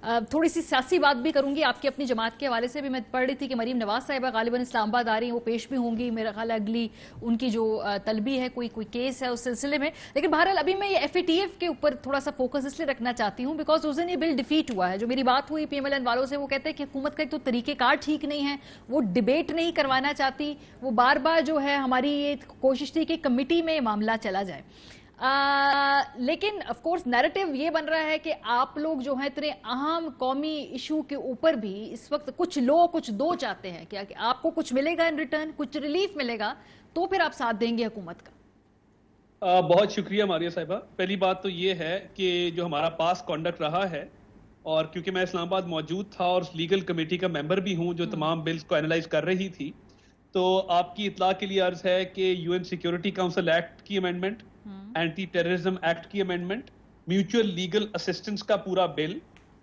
थोड़ी सी सियासी बात भी करूंगी आपकी अपनी जमात के हवाले से भी। मैं पढ़ रही थी कि मरीम नवाज साहिबा गालिबन इस्लामाबाद आ रही हैं, वो पेश भी होंगी मेरा ख्याल है अगली उनकी जो तलबी है, कोई केस है उस सिलसिले में। लेकिन बहरहाल अभी मैं ये FATF के ऊपर थोड़ा सा फोकस इसलिए रखना चाहती हूँ बिकॉज उस दिन ये बिल डिफीट हुआ है। जो मेरी बात हुई PMLN वालों से, वो कहते हैं कि हुकूमत का एक तो तरीक़ेकार ठीक नहीं है, वो डिबेट नहीं करवाना चाहती, वो बार बार जो है हमारी ये कोशिश थी कि कमिटी में मामला चला जाए। लेकिन ऑफ कोर्स नैरेटिव ये बन रहा है कि आप लोग जो है इतने अहम कौमी इशू के ऊपर भी इस वक्त कुछ लो कुछ दो चाहते हैं क्या, कि आपको कुछ मिलेगा इन रिटर्न, कुछ रिलीफ मिलेगा तो फिर आप साथ देंगे हुकूमत का? बहुत शुक्रिया मारिया साहिबा। पहली बात तो ये है कि जो हमारा पास कॉन्डक्ट रहा है, और क्योंकि मैं इस्लामाबाद मौजूद था और लीगल कमेटी का मेंबर भी हूं जो तमाम बिल्स को एनालाइज कर रही थी, तो आपकी इतला के लिए अर्ज है कि UN सिक्योरिटी काउंसिल एक्ट की अमेंडमेंट, एंटी टेररिज्म एक्ट की अमेंडमेंट, म्यूचुअल लीगल असिस्टेंस का पूरा बिल,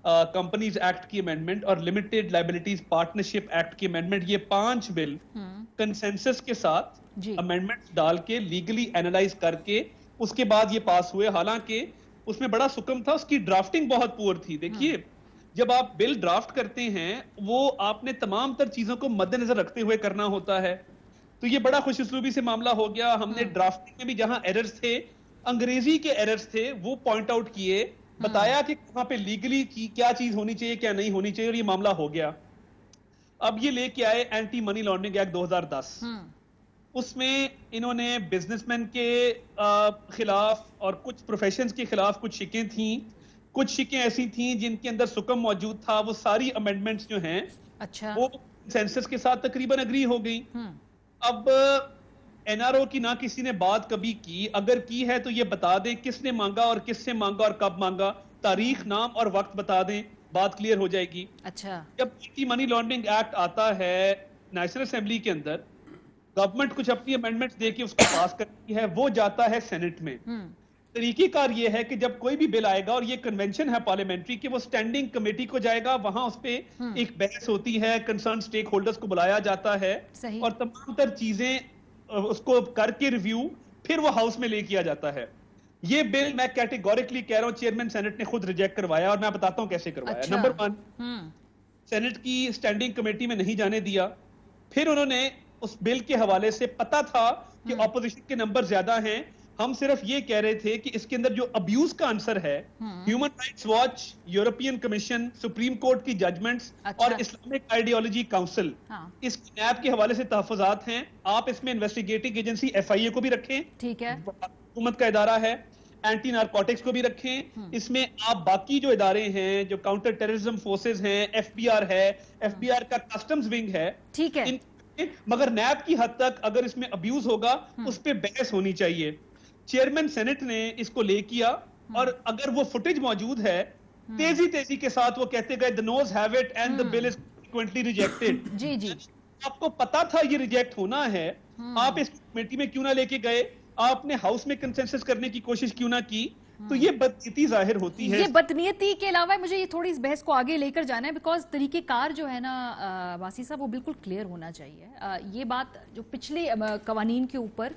कंपनीज एक्ट की अमेंडमेंट और लिमिटेड लाइबिलिटीज पार्टनरशिप एक्ट की अमेंडमेंट, ये 5 बिल कंसेंसस के साथ अमेंडमेंट डाल के लीगली एनालाइज करके उसके बाद ये पास हुए। हालांकि उसमें बड़ा सुकम था, उसकी ड्राफ्टिंग बहुत पुअर थी। देखिए, जब आप बिल ड्राफ्ट करते हैं वो आपने तमाम तर चीजों को मद्देनजर रखते हुए करना होता है, तो ये बड़ा खुशउस्लूबी से मामला हो गया। हमने ड्राफ्टिंग में भी जहां एरर्स थे, अंग्रेजी के एरर्स थे, वो पॉइंट आउट किए, बताया कि वहां पे लीगली क्या चीज होनी चाहिए क्या नहीं होनी चाहिए, और ये मामला हो गया। अब ये लेके आए एंटी मनी लॉन्ड्रिंग एक्ट 2010। उसमें इन्होंने बिजनेसमैन के खिलाफ और कुछ प्रोफेशंस के खिलाफ कुछ शिकें थी, कुछ शिकें ऐसी थी जिनके अंदर सुकम मौजूद था। वो सारी अमेंडमेंट्स जो हैं वो सेंसस के साथ तकरीबन एग्री हो गई। अब NRO की ना किसी ने बात कभी की, अगर की है तो ये बता दें किसने मांगा और किससे मांगा और कब मांगा, तारीख, नाम और वक्त बता दें, बात क्लियर हो जाएगी। अच्छा, जब एंटी मनी लॉन्ड्रिंग एक्ट आता है नेशनल असेंबली के अंदर, गवर्नमेंट कुछ अपनी अमेंडमेंट्स देके उसको पास करती है, वो जाता है सेनेट में। तरीकेकार ये है कि जब कोई भी बिल आएगा, और ये कन्वेंशन है पार्लियामेंट्री, कि वो स्टैंडिंग कमेटी को जाएगा, वहां उस पे एक बहस होती है, कंसर्न स्टेक होल्डर्स को बुलाया जाता है और तमाम तर चीजें उसको करके रिव्यू फिर वो हाउस में लेके आ जाता है। ये बिल मैं कैटेगोरिकली कह रहा हूं, चेयरमैन सेनेट ने खुद रिजेक्ट करवाया, और मैं बताता हूं कैसे करवाया। अच्छा। नंबर 1, सेनेट की स्टैंडिंग कमेटी में नहीं जाने दिया। फिर उन्होंने उस बिल के हवाले से, पता था कि ऑपोजिशन के नंबर ज्यादा हैं, हम सिर्फ ये कह रहे थे कि इसके अंदर जो अब्यूज का आंसर है, human rights watch, European commission, supreme court की जजमेंट्स और इस्लामिक आइडियोलॉजी काउंसिल, इस नैब के हवाले से तहफुजात हैं। आप इसमें इन्वेस्टिगेटिंग एजेंसी FIA को भी रखें, ठीक है, हुकूमत का इदारा है, एंटी नारकोटिक्स को भी रखें। इसमें आप बाकी जो इदारे हैं, जो काउंटर टेररिज्म फोर्सेज हैं, FBR है, FBR का कस्टम्स विंग है, ठीक है, मगर नैब की हद तक अगर इसमें अब्यूज होगा उस पर बहस होनी चाहिए। चेयरमैन सेनेट ने इसको ले किया, और अगर वो फुटेज मौजूद है, तेजी के साथ वो कहते गए the nose have it and the bill is consequently rejected। जी आपको पता था ये रिजेक्ट होना है, आप इस कमेटी में क्यों ना लेके गए, आपने हाउस में कंसेंसस करने की कोशिश क्यों ना की, तो ये बदनीयती जाहिर होती है। ये बदनीयती के अलावा मुझे ये थोड़ी इस बहस को आगे लेकर जाना है, बिकॉज तरीकेकार जो है ना वासी साहब, वो बिल्कुल क्लियर होना चाहिए। ये बात जो पिछले कवानीन के ऊपर